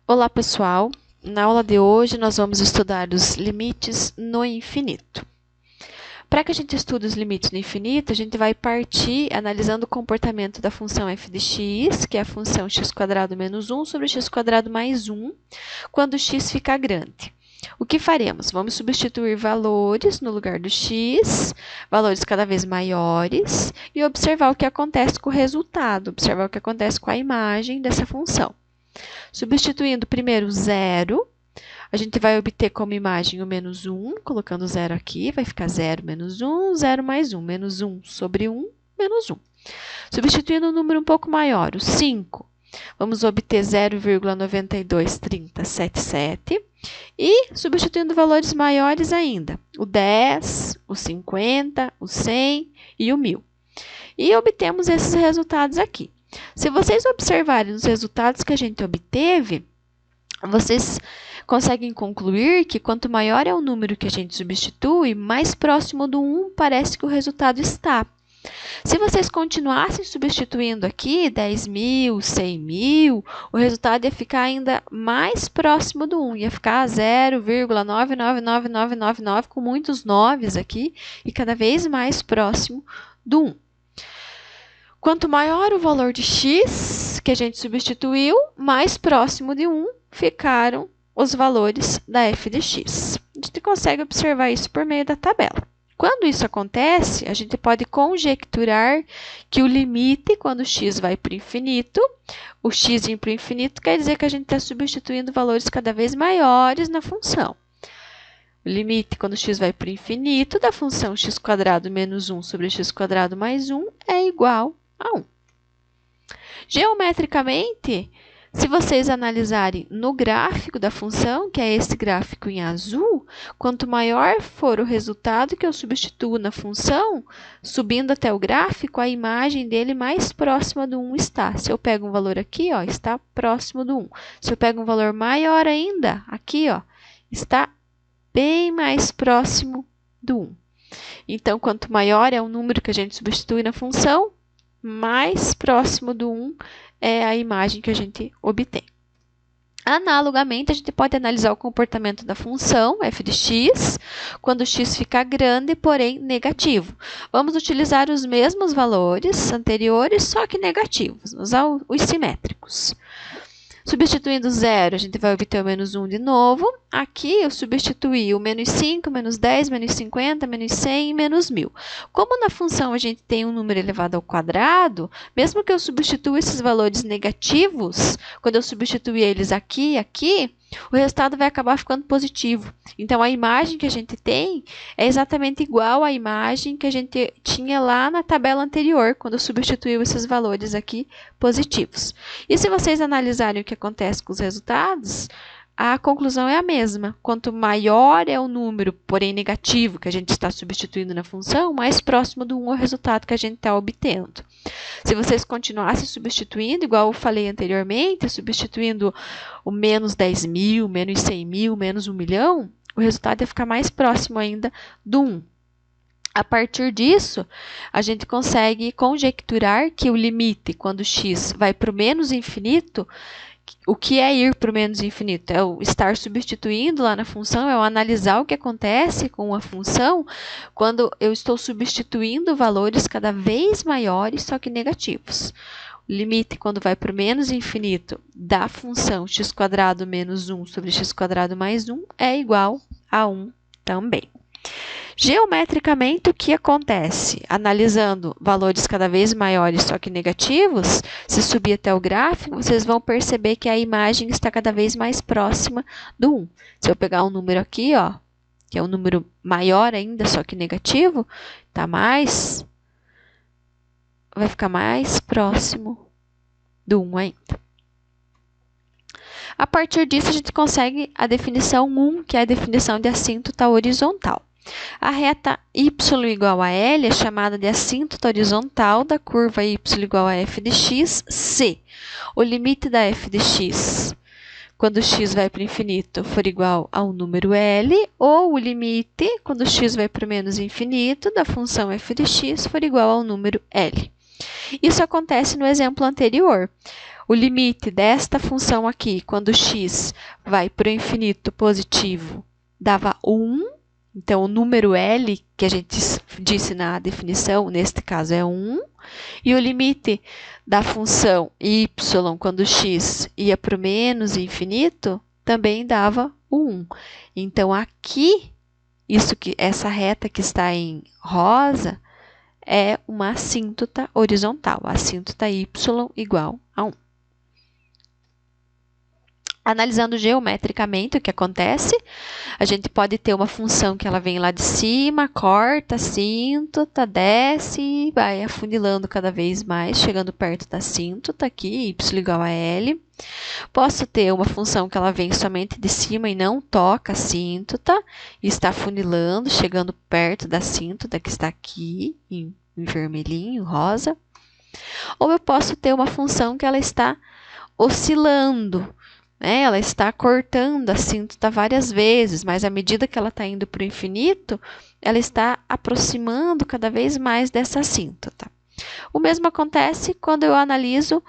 Olá, pessoal! Na aula de hoje, nós vamos estudar os limites no infinito. Para que a gente estude os limites no infinito, a gente vai partir analisando o comportamento da função f de x, que é a função x² menos 1 sobre x² mais 1, quando x ficar grande. O que faremos? Vamos substituir valores no lugar do x, valores cada vez maiores, e observar o que acontece com o resultado, observar o que acontece com a imagem dessa função. Substituindo primeiro 0, a gente vai obter como imagem o menos 1, colocando 0 aqui, vai ficar 0 menos 1, 0 mais 1, menos 1 sobre 1, menos 1. Substituindo um número um pouco maior, o 5, vamos obter 0,923077. E substituindo valores maiores ainda, o 10, o 50, o 100 e o 1000. E obtemos esses resultados aqui. Se vocês observarem os resultados que a gente obteve, vocês conseguem concluir que quanto maior é o número que a gente substitui, mais próximo do 1 parece que o resultado está. Se vocês continuassem substituindo aqui 10.000, 100.000, o resultado ia ficar ainda mais próximo do 1, ia ficar 0,999999 com muitos noves aqui e cada vez mais próximo do 1. Quanto maior o valor de x que a gente substituiu, mais próximo de 1 ficaram os valores da f de x. A gente consegue observar isso por meio da tabela. Quando isso acontece, a gente pode conjecturar que o limite, quando x vai para o infinito, o x indo para o infinito quer dizer que a gente está substituindo valores cada vez maiores na função. O limite, quando x vai para o infinito, da função x² menos 1 sobre x² mais 1 é igual a 1. Geometricamente, se vocês analisarem no gráfico da função, que é esse gráfico em azul, quanto maior for o resultado que eu substituo na função, subindo até o gráfico, a imagem dele mais próxima do 1 está. Se eu pego um valor aqui, ó, está próximo do 1. Se eu pego um valor maior ainda, aqui, ó, está bem mais próximo do 1. Então, quanto maior é o número que a gente substitui na função, mais próximo do 1 é a imagem que a gente obtém. Analogamente, a gente pode analisar o comportamento da função f de x, quando x ficar grande, porém negativo. Vamos utilizar os mesmos valores anteriores, só que negativos, usar os simétricos. Substituindo 0, a gente vai obter o menos 1 de novo. Aqui eu substituí o menos 5, menos 10, menos 50, menos 100 e menos 1000. Como na função a gente tem um número elevado ao quadrado, mesmo que eu substitua esses valores negativos, quando eu substituir eles aqui e aqui, o resultado vai acabar ficando positivo. Então, a imagem que a gente tem é exatamente igual à imagem que a gente tinha lá na tabela anterior, quando substituiu esses valores aqui positivos. E se vocês analisarem o que acontece com os resultados, a conclusão é a mesma. Quanto maior é o número, porém negativo, que a gente está substituindo na função, mais próximo do 1 é o resultado que a gente está obtendo. Se vocês continuassem substituindo, igual eu falei anteriormente, substituindo o menos 10.000, menos 100.000, menos 1 milhão, o resultado ia ficar mais próximo ainda do 1. A partir disso, a gente consegue conjecturar que o limite, quando x vai para o menos infinito, o que é ir para o menos infinito? É o estar substituindo lá na função, é o analisar o que acontece com a função quando eu estou substituindo valores cada vez maiores, só que negativos. O limite, quando vai para o menos infinito da função x² menos 1 sobre x² mais 1, é igual a 1 também. Geometricamente, o que acontece? Analisando valores cada vez maiores, só que negativos, se subir até o gráfico, vocês vão perceber que a imagem está cada vez mais próxima do 1. Se eu pegar um número aqui, ó, que é um número maior ainda, só que negativo, vai ficar mais próximo do 1 ainda. A partir disso, a gente consegue a definição 1, que é a definição de assíntota horizontal. A reta y igual a L é chamada de assíntota horizontal da curva y igual a f de x, se o limite da f de x, quando x vai para o infinito, for igual ao número L, ou o limite, quando x vai para o menos infinito, da função f de x, for igual ao número L. Isso acontece no exemplo anterior. o limite desta função aqui, quando x vai para o infinito positivo, dava 1. Então, o número L, que a gente disse na definição, neste caso é 1. E o limite da função y, quando x ia para o menos infinito, também dava o 1. Então, aqui, essa reta que está em rosa é uma assíntota horizontal, a assíntota y igual a 1. Analisando geometricamente o que acontece, a gente pode ter uma função que ela vem lá de cima, corta a assíntota, desce e vai afunilando cada vez mais, chegando perto da assíntota aqui, y igual a L. Posso ter uma função que ela vem somente de cima e não toca a assíntota, e está afunilando, chegando perto da assíntota que está aqui, em vermelhinho, rosa. Ou eu posso ter uma função que ela está oscilando, ela está cortando a assíntota várias vezes, mas à medida que ela está indo para o infinito, ela está aproximando cada vez mais dessa assíntota. O mesmo acontece quando eu analiso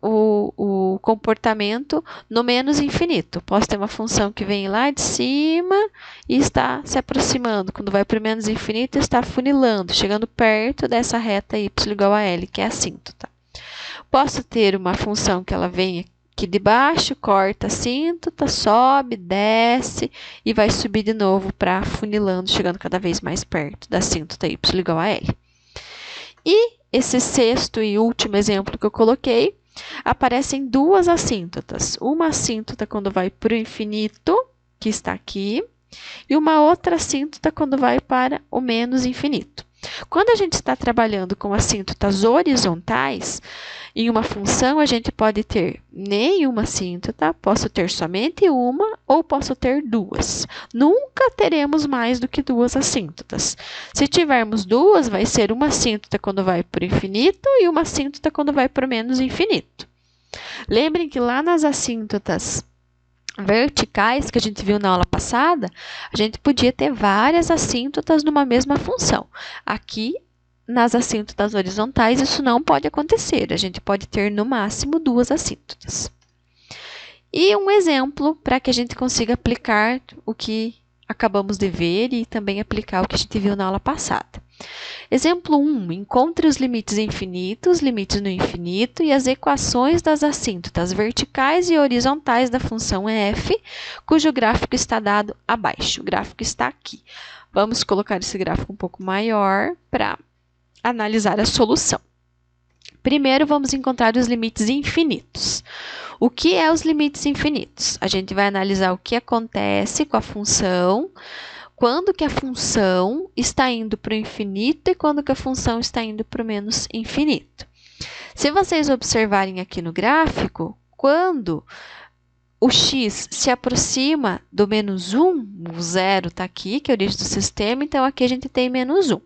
o comportamento no menos infinito. Posso ter uma função que vem lá de cima e está se aproximando. Quando vai para o menos infinito, está afunilando, chegando perto dessa reta y igual a L, que é a assíntota. Posso ter uma função que ela vem aqui de baixo, corta a assíntota, sobe, desce e vai subir de novo para afunilando, chegando cada vez mais perto da assíntota y igual a L. E esse sexto e último exemplo que eu coloquei, aparecem duas assíntotas. Uma assíntota quando vai para o infinito, que está aqui, e uma outra assíntota quando vai para o menos infinito. Quando a gente está trabalhando com assíntotas horizontais, em uma função a gente pode ter nenhuma assíntota, posso ter somente uma ou posso ter duas. Nunca teremos mais do que duas assíntotas. Se tivermos duas, vai ser uma assíntota quando vai para o infinito e uma assíntota quando vai para o menos infinito. Lembrem que lá nas assíntotas verticais que a gente viu na aula passada, a gente podia ter várias assíntotas numa mesma função. Aqui, nas assíntotas horizontais, isso não pode acontecer. A gente pode ter, no máximo, duas assíntotas. E um exemplo para que a gente consiga aplicar o que acabamos de ver e também aplicar o que a gente viu na aula passada. Exemplo 1. Encontre os limites infinitos, limites no infinito e as equações das assíntotas verticais e horizontais da função f, cujo gráfico está dado abaixo. O gráfico está aqui. Vamos colocar esse gráfico um pouco maior para analisar a solução. Primeiro, vamos encontrar os limites infinitos. O que é os limites infinitos? A gente vai analisar o que acontece com a função, quando que a função está indo para o infinito e quando que a função está indo para o menos infinito. Se vocês observarem aqui no gráfico, quando o x se aproxima do menos 1, o zero está aqui, que é a origem do sistema, então aqui a gente tem menos 1.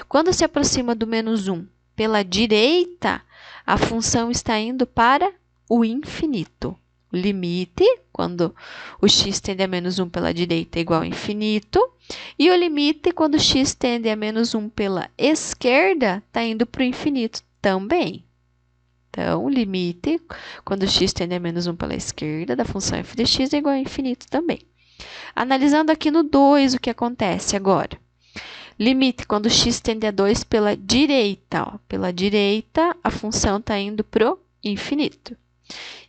Quando se aproxima do menos 1 pela direita, a função está indo para o infinito. O limite, quando o x tende a menos 1 pela direita, é igual a infinito. E o limite, quando x tende a menos 1 pela esquerda, está indo para o infinito também. Então, o limite, quando x tende a menos 1 pela esquerda, da função f de x é igual a infinito também. Analisando aqui no 2, o que acontece agora? Limite, quando x tende a 2 pela direita. Pela direita, a função está indo para o infinito.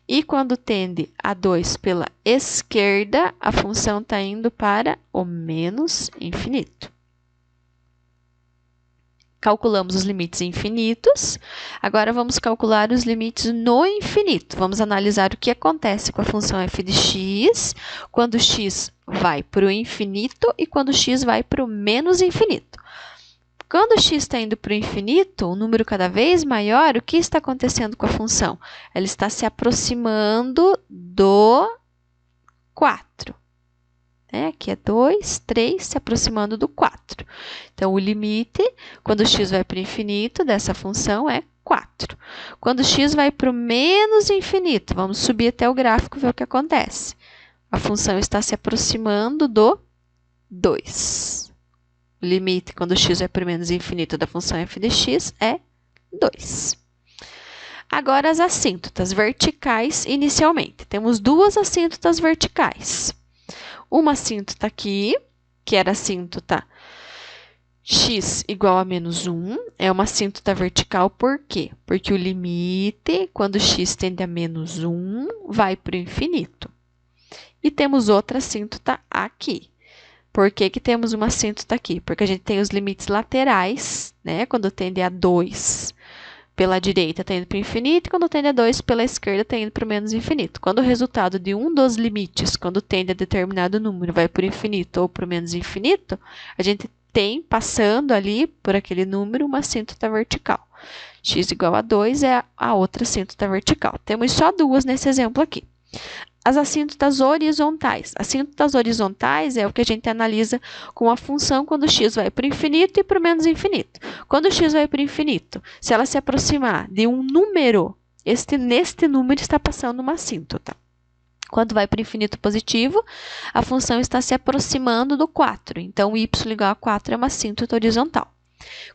E quando tende a 2 pela esquerda, a função está indo para o menos infinito. Calculamos os limites infinitos. Agora, vamos calcular os limites no infinito. Vamos analisar o que acontece com a função f de x quando x vai para o infinito e quando x vai para o menos infinito. Quando x está indo para o infinito, um número cada vez maior, o que está acontecendo com a função? Ela está se aproximando do 4. Aqui é 2, 3, se aproximando do 4. Então, o limite, quando x vai para o infinito, dessa função é 4. Quando x vai para o menos infinito, vamos subir até o gráfico e ver o que acontece. A função está se aproximando do 2. O limite, quando x vai para o menos infinito da função f de x, é 2. Agora as assíntotas verticais inicialmente. Temos duas assíntotas verticais. Uma assíntota aqui, que era a assíntota x igual a menos 1, é uma assíntota vertical, por quê? Porque o limite, quando x tende a menos 1, vai para o infinito. E temos outra assíntota aqui. Por que que temos uma assíntota aqui? Porque a gente tem os limites laterais, né? Quando tende a 2 pela direita, está indo para o infinito, e quando tende a 2 pela esquerda, está indo para o menos infinito. Quando o resultado de um dos limites, quando tende a determinado número, vai para o infinito ou para o menos infinito, a gente tem, passando ali por aquele número, uma assíntota vertical. X igual a 2 é a outra assíntota vertical. Temos só duas nesse exemplo aqui. As assíntotas horizontais. Assíntotas horizontais é o que a gente analisa com a função quando x vai para o infinito e para o menos infinito. Quando x vai para o infinito, se ela se aproximar de um número, neste número está passando uma assíntota. Quando vai para o infinito positivo, a função está se aproximando do 4. Então, y igual a 4 é uma assíntota horizontal.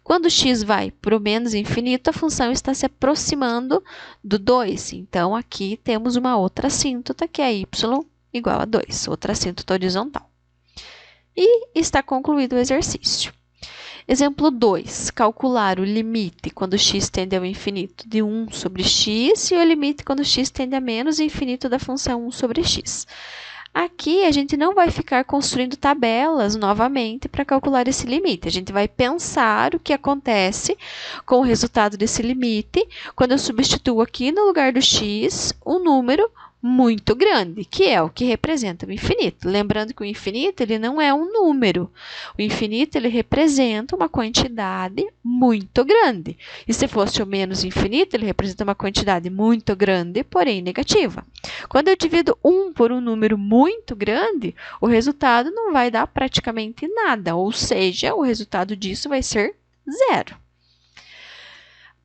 Quando x vai para o menos infinito, a função está se aproximando do 2. Então, aqui temos uma outra assíntota, que é y igual a 2, outra assíntota horizontal. E está concluído o exercício. Exemplo 2. Calcular o limite quando x tende ao infinito de 1 sobre x e o limite quando x tende a menos infinito da função 1 sobre x. Aqui, a gente não vai ficar construindo tabelas novamente para calcular esse limite. A gente vai pensar o que acontece com o resultado desse limite quando eu substituo aqui no lugar do x um número muito grande, que é o que representa o infinito. Lembrando que o infinito ele não é um número. O infinito ele representa uma quantidade muito grande. E se fosse o menos infinito, ele representa uma quantidade muito grande, porém negativa. Quando eu divido 1 por um número muito grande, o resultado não vai dar praticamente nada, ou seja, o resultado disso vai ser zero.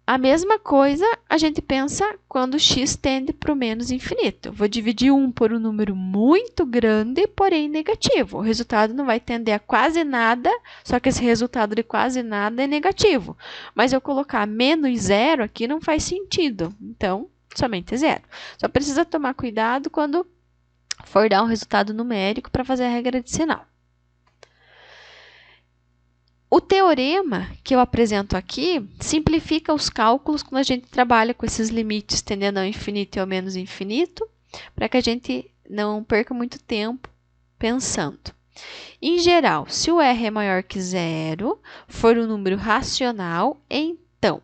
A mesma coisa a gente pensa quando x tende para o menos infinito. Eu vou dividir 1 por um número muito grande, porém negativo. O resultado não vai tender a quase nada, só que esse resultado de quase nada é negativo. Mas eu colocar menos zero aqui não faz sentido. Então, somente zero. Só precisa tomar cuidado quando for dar um resultado numérico para fazer a regra de sinal. O teorema que eu apresento aqui simplifica os cálculos quando a gente trabalha com esses limites tendendo ao infinito e ao menos infinito, para que a gente não perca muito tempo pensando. Em geral, se o r é maior que zero, for um número racional, então,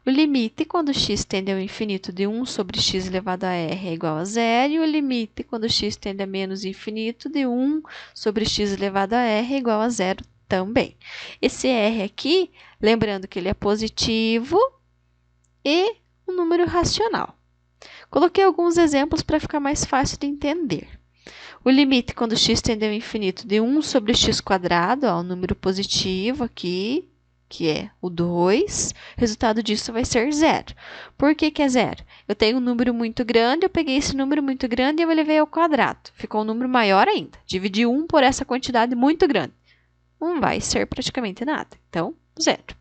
o limite quando x tende ao infinito de 1 sobre x elevado a r é igual a zero, e o limite quando x tende a menos infinito de 1 sobre x elevado a r é igual a zero também. Esse r aqui, lembrando que ele é positivo e um número racional. Coloquei alguns exemplos para ficar mais fácil de entender. O limite quando x tende ao infinito de 1 sobre x quadrado, ó, um número positivo aqui, que é o 2, o resultado disso vai ser zero. Por que que é zero? Eu tenho um número muito grande, eu peguei esse número muito grande e eu elevei ao quadrado. Ficou um número maior ainda. Dividi 1 por essa quantidade muito grande. Não vai ser praticamente nada. Então, zero.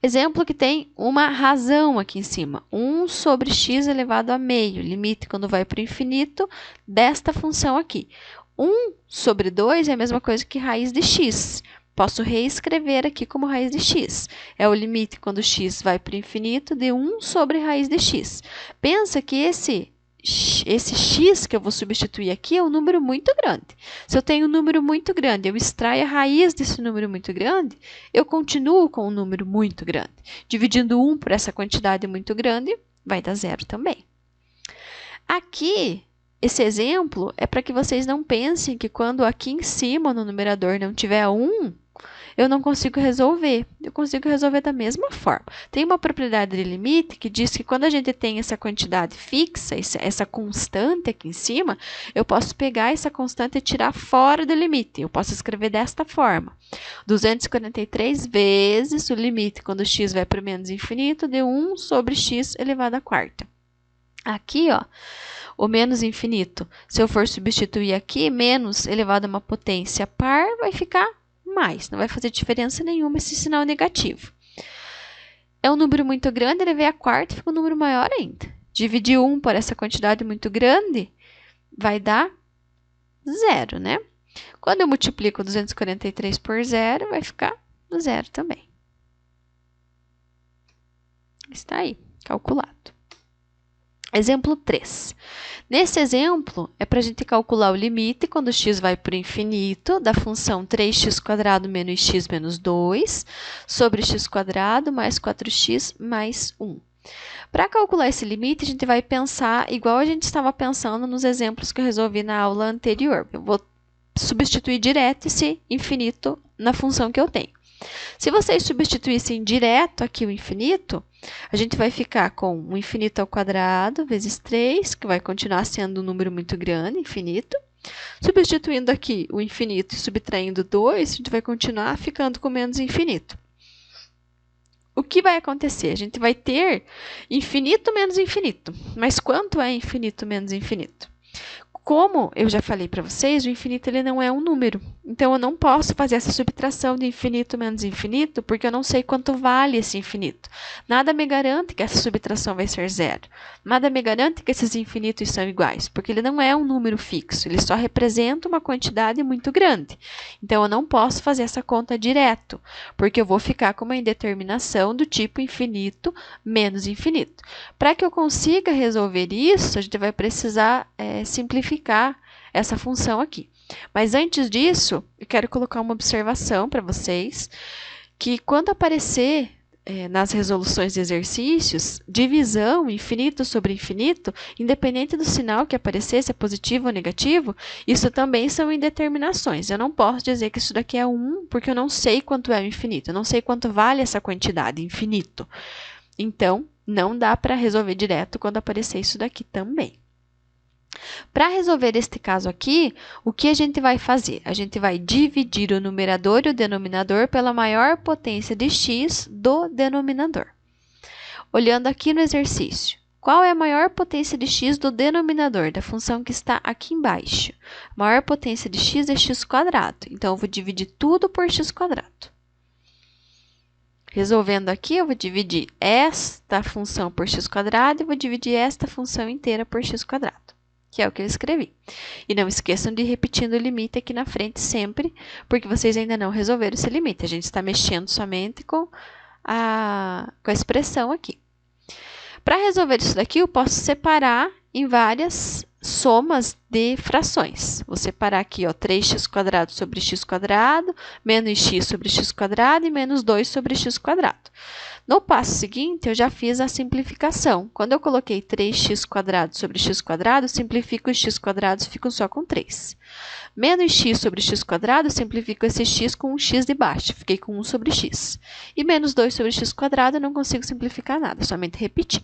Exemplo que tem uma razão aqui em cima. 1 sobre x elevado a meio. Limite quando vai para o infinito desta função aqui. 1 sobre 2 é a mesma coisa que raiz de x. Posso reescrever aqui como raiz de x. É o limite quando x vai para o infinito de 1 sobre raiz de x. Pensa que esse x que eu vou substituir aqui é um número muito grande. Se eu tenho um número muito grande, eu extraio a raiz desse número muito grande, eu continuo com um número muito grande. Dividindo 1 por essa quantidade muito grande, vai dar zero também. Aqui, esse exemplo é para que vocês não pensem que quando aqui em cima no numerador não tiver 1, eu não consigo resolver. Eu consigo resolver da mesma forma. Tem uma propriedade de limite que diz que quando a gente tem essa quantidade fixa, essa constante aqui em cima, eu posso pegar essa constante e tirar fora do limite. Eu posso escrever desta forma. 243 vezes o limite quando x vai para o menos infinito de 1 sobre x elevado à quarta. Aqui, ó, o menos infinito, se eu for substituir aqui, menos elevado a uma potência par, vai ficar mais. Não vai fazer diferença nenhuma esse sinal negativo. É um número muito grande, ele vem a quarta e fica um número maior ainda. Dividir 1 por essa quantidade muito grande vai dar 0, né? Quando eu multiplico 243 por 0, vai ficar 0 também. Está aí, calculado. Exemplo 3. Nesse exemplo, é para a gente calcular o limite quando x vai para o infinito da função 3x² menos x menos 2 sobre x² mais 4x mais 1. Para calcular esse limite, a gente vai pensar igual a gente estava pensando nos exemplos que eu resolvi na aula anterior. Eu vou substituir direto esse infinito na função que eu tenho. Se vocês substituíssem direto aqui o infinito, a gente vai ficar com o infinito ao quadrado vezes 3, que vai continuar sendo um número muito grande, infinito. Substituindo aqui o infinito e subtraindo 2, a gente vai continuar ficando com menos infinito. O que vai acontecer? A gente vai ter infinito menos infinito. Mas quanto é infinito menos infinito? Como eu já falei para vocês, o infinito ele não é um número. Então, eu não posso fazer essa subtração de infinito menos infinito, porque eu não sei quanto vale esse infinito. Nada me garante que essa subtração vai ser 0. Nada me garante que esses infinitos são iguais, porque ele não é um número fixo, ele só representa uma quantidade muito grande. Então, eu não posso fazer essa conta direto, porque eu vou ficar com uma indeterminação do tipo infinito menos infinito. Para que eu consiga resolver isso, a gente vai precisar simplificar essa função aqui. Mas antes disso, eu quero colocar uma observação para vocês, que quando aparecer nas resoluções de exercícios, divisão, infinito sobre infinito, independente do sinal que aparecer, se é positivo ou negativo, isso também são indeterminações. Eu não posso dizer que isso daqui é 1, porque eu não sei quanto é o infinito, eu não sei quanto vale essa quantidade, infinito. Então, não dá para resolver direto quando aparecer isso daqui também. Para resolver este caso aqui, o que a gente vai fazer? A gente vai dividir o numerador e o denominador pela maior potência de x do denominador. Olhando aqui no exercício, qual é a maior potência de x do denominador, da função que está aqui embaixo? A maior potência de x é x². Então, eu vou dividir tudo por x². Resolvendo aqui, eu vou dividir esta função por x² e vou dividir esta função inteira por x². Que é o que eu escrevi. E não esqueçam de ir repetindo o limite aqui na frente sempre, porque vocês ainda não resolveram esse limite. A gente está mexendo somente com a expressão aqui. Para resolver isso daqui, eu posso separar em várias somas de frações. Vou separar aqui, ó, 3x² sobre x², menos x sobre x² e menos 2 sobre x². No passo seguinte, eu já fiz a simplificação. Quando eu coloquei 3x² sobre x², eu simplifico os x², ficam só com 3. Menos x sobre x², eu simplifico esse x com um x de baixo, fiquei com 1 sobre x. E menos 2 sobre x², eu não consigo simplificar nada, somente repetir.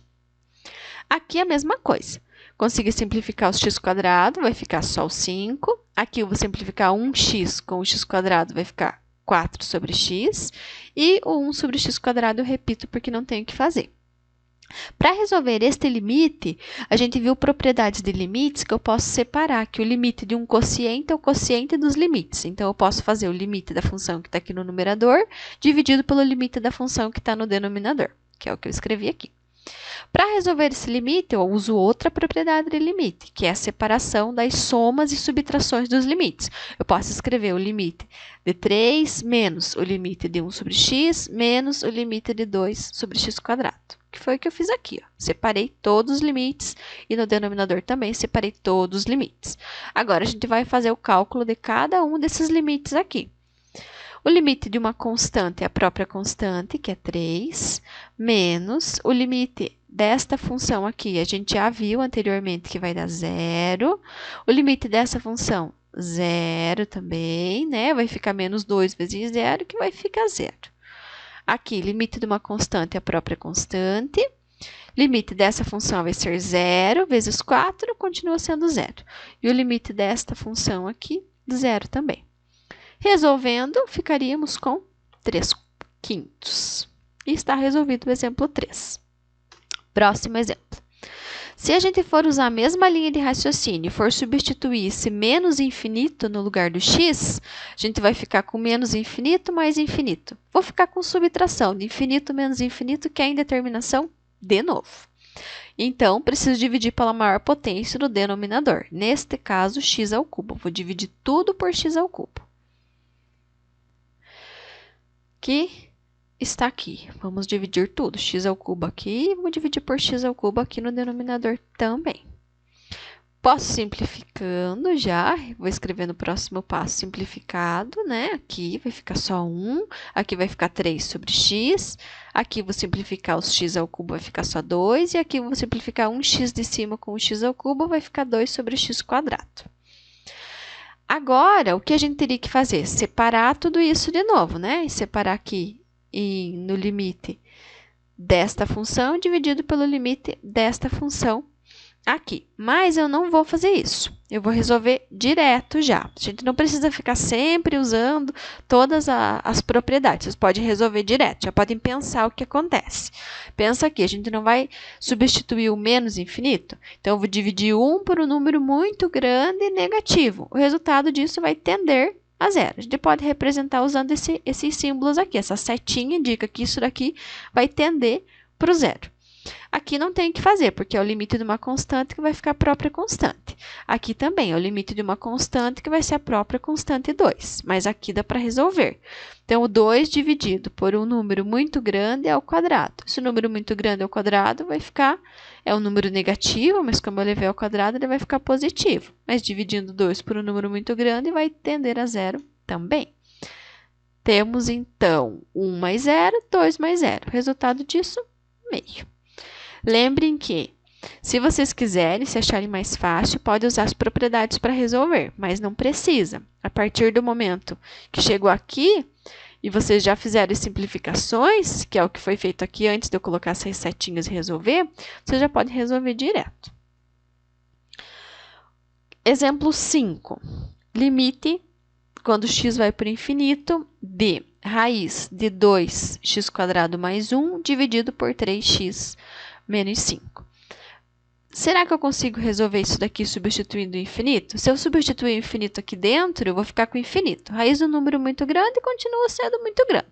Aqui é a mesma coisa. Consegui simplificar os x², vai ficar só o 5. Aqui eu vou simplificar 1x com o x², vai ficar 4 sobre x. E o 1 sobre x² eu repito porque não tenho o que fazer. Para resolver este limite, a gente viu propriedades de limites que eu posso separar, que o limite de um quociente é o quociente dos limites. Então, eu posso fazer o limite da função que está aqui no numerador, dividido pelo limite da função que está no denominador, que é o que eu escrevi aqui. Para resolver esse limite, eu uso outra propriedade de limite, que é a separação das somas e subtrações dos limites. Eu posso escrever o limite de 3 menos o limite de 1 sobre x menos o limite de 2 sobre x². Que foi o que eu fiz aqui. Ó. Separei todos os limites e no denominador também separei todos os limites. Agora, a gente vai fazer o cálculo de cada um desses limites aqui. O limite de uma constante é a própria constante, que é 3, menos o limite desta função aqui. A gente já viu anteriormente que vai dar 0. O limite dessa função, 0 também, né? Vai ficar menos 2 vezes 0, que vai ficar 0. Aqui, limite de uma constante é a própria constante. Limite dessa função vai ser 0 vezes 4, continua sendo 0. E o limite desta função aqui, 0 também. Resolvendo, ficaríamos com 3/5. E está resolvido o exemplo 3. Próximo exemplo. Se a gente for usar a mesma linha de raciocínio e for substituir esse menos infinito no lugar do x, a gente vai ficar com menos infinito mais infinito. Vou ficar com subtração de infinito menos infinito, que é a indeterminação de novo. Então, preciso dividir pela maior potência do denominador. Neste caso, x ao cubo. Vou dividir tudo por x ao cubo, que está aqui. Vamos dividir tudo. X ao cubo aqui, vou dividir por x ao cubo aqui no denominador também. Posso simplificando já, vou escrever no próximo passo simplificado, né? Aqui vai ficar só 1, aqui vai ficar 3 sobre x, aqui vou simplificar os x ao cubo, vai ficar só 2, e aqui vou simplificar 1x de cima com o x ao cubo, vai ficar 2 sobre x quadrado. Agora, o que a gente teria que fazer? Separar tudo isso de novo, né? E separar aqui no limite desta função dividido pelo limite desta função aqui. Mas eu não vou fazer isso. Eu vou resolver direto já. A gente não precisa ficar sempre usando todas as propriedades. Vocês podem resolver direto. Já podem pensar o que acontece. Pensa aqui, a gente não vai substituir o menos infinito. Então, eu vou dividir 1 por um número muito grande e negativo. O resultado disso vai tender a zero. A gente pode representar usando esses símbolos aqui. Essa setinha indica que isso daqui vai tender para o zero. Aqui não tem o que fazer, porque é o limite de uma constante que vai ficar a própria constante. Aqui também é o limite de uma constante que vai ser a própria constante 2. Mas aqui dá para resolver. Então, o 2 dividido por um número muito grande é ao quadrado. Se o número muito grande é ao quadrado, vai ficar... É um número negativo, mas como eu levei ao quadrado, ele vai ficar positivo. Mas dividindo 2 por um número muito grande, vai tender a zero também. Temos, então, 1 mais 0, 2 mais 0. O resultado disso, meio. Lembrem que, se vocês quiserem, se acharem mais fácil, pode usar as propriedades para resolver, mas não precisa. A partir do momento que chegou aqui, e vocês já fizeram as simplificações, que é o que foi feito aqui antes de eu colocar essas setinhas e resolver, você já pode resolver direto. Exemplo 5. Limite, quando x vai para o infinito, de raiz de 2x² mais 1 dividido por 3x menos 5. Será que eu consigo resolver isso daqui substituindo o infinito? Se eu substituir o infinito aqui dentro, eu vou ficar com o infinito. Raiz do número muito grande continua sendo muito grande.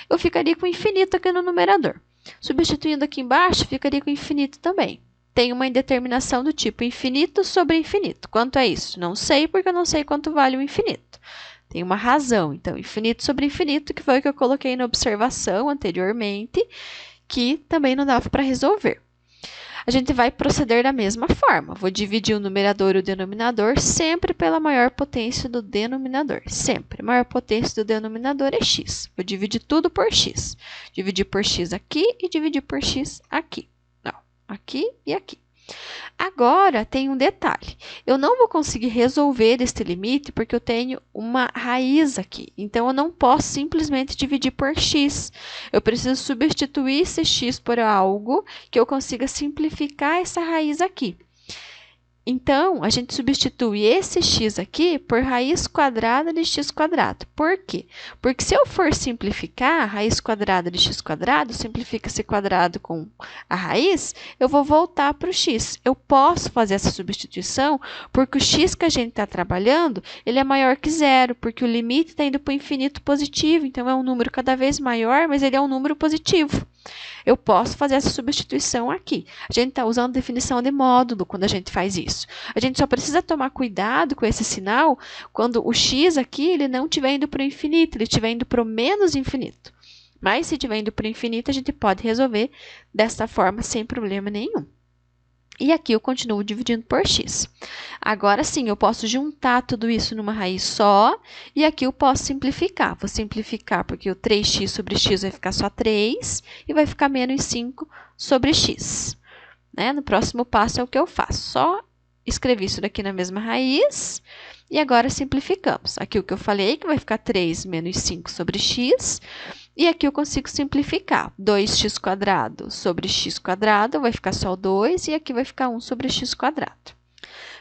Eu ficaria com o infinito aqui no numerador. Substituindo aqui embaixo, ficaria com o infinito também. Tem uma indeterminação do tipo infinito sobre infinito. Quanto é isso? Não sei, porque eu não sei quanto vale o infinito. Tem uma razão. Então, infinito sobre infinito, que foi o que eu coloquei na observação anteriormente, que também não dava para resolver. A gente vai proceder da mesma forma. Vou dividir o numerador e o denominador sempre pela maior potência do denominador. Sempre. A maior potência do denominador é x. Vou dividir tudo por x. Dividir por x aqui e dividir por x aqui. Não, aqui e aqui. Agora, tem um detalhe. Eu não vou conseguir resolver este limite porque eu tenho uma raiz aqui. Então, eu não posso simplesmente dividir por x. Eu preciso substituir esse x por algo que eu consiga simplificar essa raiz aqui. Então, a gente substitui esse x aqui por raiz quadrada de x². Por quê? Porque se eu for simplificar a raiz quadrada de x², simplifica esse quadrado com a raiz, eu vou voltar para o x. Eu posso fazer essa substituição porque o x que a gente está trabalhando, ele é maior que zero, porque o limite está indo para o infinito positivo. Então, é um número cada vez maior, mas ele é um número positivo. Eu posso fazer essa substituição aqui. A gente está usando definição de módulo quando a gente faz isso. A gente só precisa tomar cuidado com esse sinal quando o x aqui ele não estiver indo para o infinito, ele estiver indo para o menos infinito. Mas se estiver indo para o infinito, a gente pode resolver dessa forma sem problema nenhum. E aqui eu continuo dividindo por x. Agora sim, eu posso juntar tudo isso numa raiz só, e aqui eu posso simplificar. Vou simplificar porque o 3x sobre x vai ficar só 3, e vai ficar menos 5 sobre x. Né? No próximo passo é o que eu faço. Só escrevi isso daqui na mesma raiz, e agora simplificamos. Aqui o que eu falei, que vai ficar 3 menos 5 sobre x, e aqui eu consigo simplificar. 2x² sobre x² vai ficar só 2, e aqui vai ficar 1 sobre x².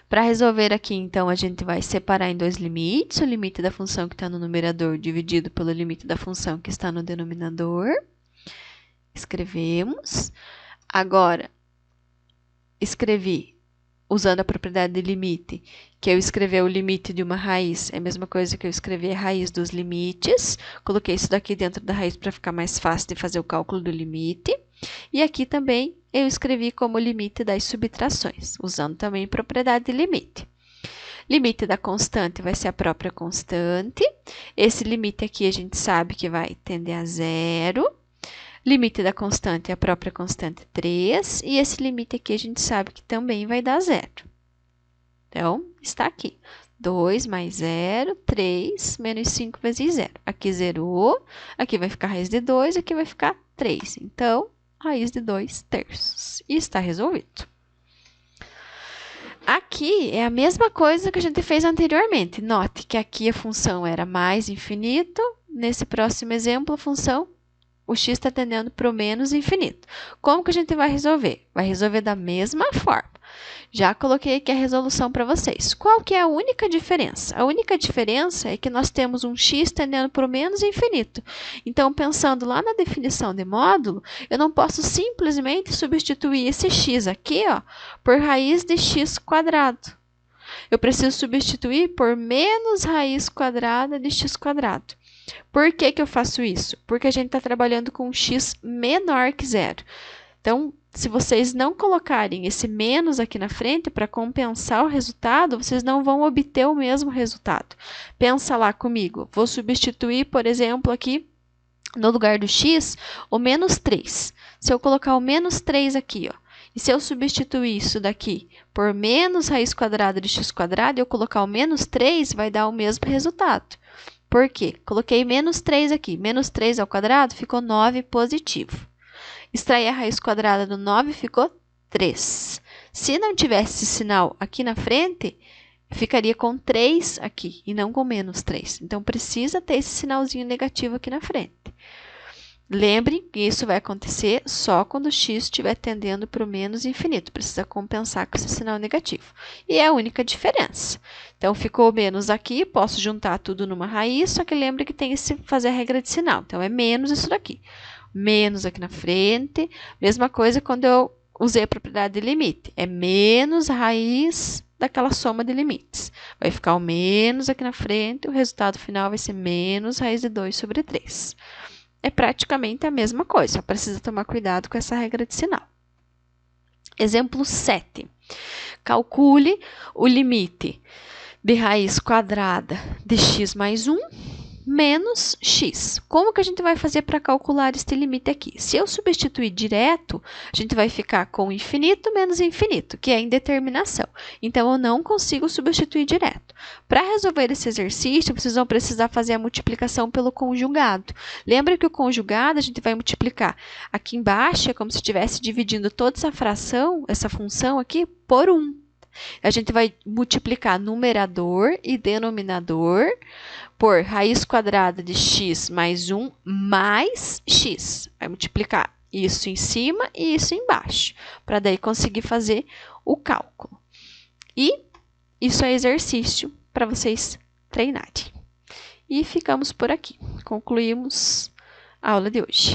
Para resolver aqui, então, a gente vai separar em dois limites. O limite da função que está no numerador dividido pelo limite da função que está no denominador. Escrevemos. Agora, escrevi usando a propriedade de limite, que eu escrever o limite de uma raiz, é a mesma coisa que eu escrever a raiz dos limites. Coloquei isso daqui dentro da raiz para ficar mais fácil de fazer o cálculo do limite. E aqui também eu escrevi como limite das subtrações, usando também propriedade de limite. Limite da constante vai ser a própria constante. Esse limite aqui a gente sabe que vai tender a zero. Limite da constante é a própria constante 3, e esse limite aqui a gente sabe que também vai dar zero. Então, está aqui. 2 mais 0, 3, menos 5 vezes 0. Aqui zerou, aqui vai ficar raiz de 2, aqui vai ficar 3. Então, raiz de 2 terços. E está resolvido. Aqui é a mesma coisa que a gente fez anteriormente. Note que aqui a função era mais infinito. Nesse próximo exemplo, a função o x está tendendo para o menos infinito. Como que a gente vai resolver? Vai resolver da mesma forma. Já coloquei aqui a resolução para vocês. Qual que é a única diferença? A única diferença é que nós temos um x tendendo para o menos infinito. Então, pensando lá na definição de módulo, eu não posso simplesmente substituir esse x aqui, ó, por raiz de x quadrado. Eu preciso substituir por menos raiz quadrada de x quadrado. Por que que eu faço isso? Porque a gente está trabalhando com um x menor que zero. Então, se vocês não colocarem esse menos aqui na frente para compensar o resultado, vocês não vão obter o mesmo resultado. Pensa lá comigo. Vou substituir, por exemplo, aqui no lugar do x, o menos 3. Se eu colocar o menos 3 aqui, ó, e se eu substituir isso daqui por menos raiz quadrada de x quadrado, e eu colocar o menos 3, vai dar o mesmo resultado. Por quê? Coloquei menos 3 aqui. Menos 3 ao quadrado ficou 9 positivo. Extrair a raiz quadrada do 9 ficou 3. Se não tivesse esse sinal aqui na frente, ficaria com 3 aqui e não com menos 3. Então, precisa ter esse sinalzinho negativo aqui na frente. Lembrem que isso vai acontecer só quando o x estiver tendendo para o menos infinito. Precisa compensar com esse sinal negativo. E é a única diferença. Então, ficou menos aqui, posso juntar tudo numa raiz, só que lembre que tem que fazer a regra de sinal. Então, é menos isso daqui. Menos aqui na frente. Mesma coisa quando eu usei a propriedade de limite. É menos a raiz daquela soma de limites. Vai ficar o menos aqui na frente, o resultado final vai ser menos raiz de 2 sobre 3. É praticamente a mesma coisa, só precisa tomar cuidado com essa regra de sinal. Exemplo 7. Calcule o limite de raiz quadrada de x mais 1 menos x. Como que a gente vai fazer para calcular este limite aqui? Se eu substituir direto, a gente vai ficar com infinito menos infinito, que é a indeterminação. Então, eu não consigo substituir direto. Para resolver esse exercício, vocês vão precisar fazer a multiplicação pelo conjugado. Lembra que o conjugado a gente vai multiplicar aqui embaixo, é como se estivesse dividindo toda essa fração, essa função aqui, por 1. A gente vai multiplicar numerador e denominador por raiz quadrada de x mais 1 mais x. Vai multiplicar isso em cima e isso embaixo, para daí conseguir fazer o cálculo. E isso é exercício para vocês treinarem. E ficamos por aqui. Concluímos a aula de hoje.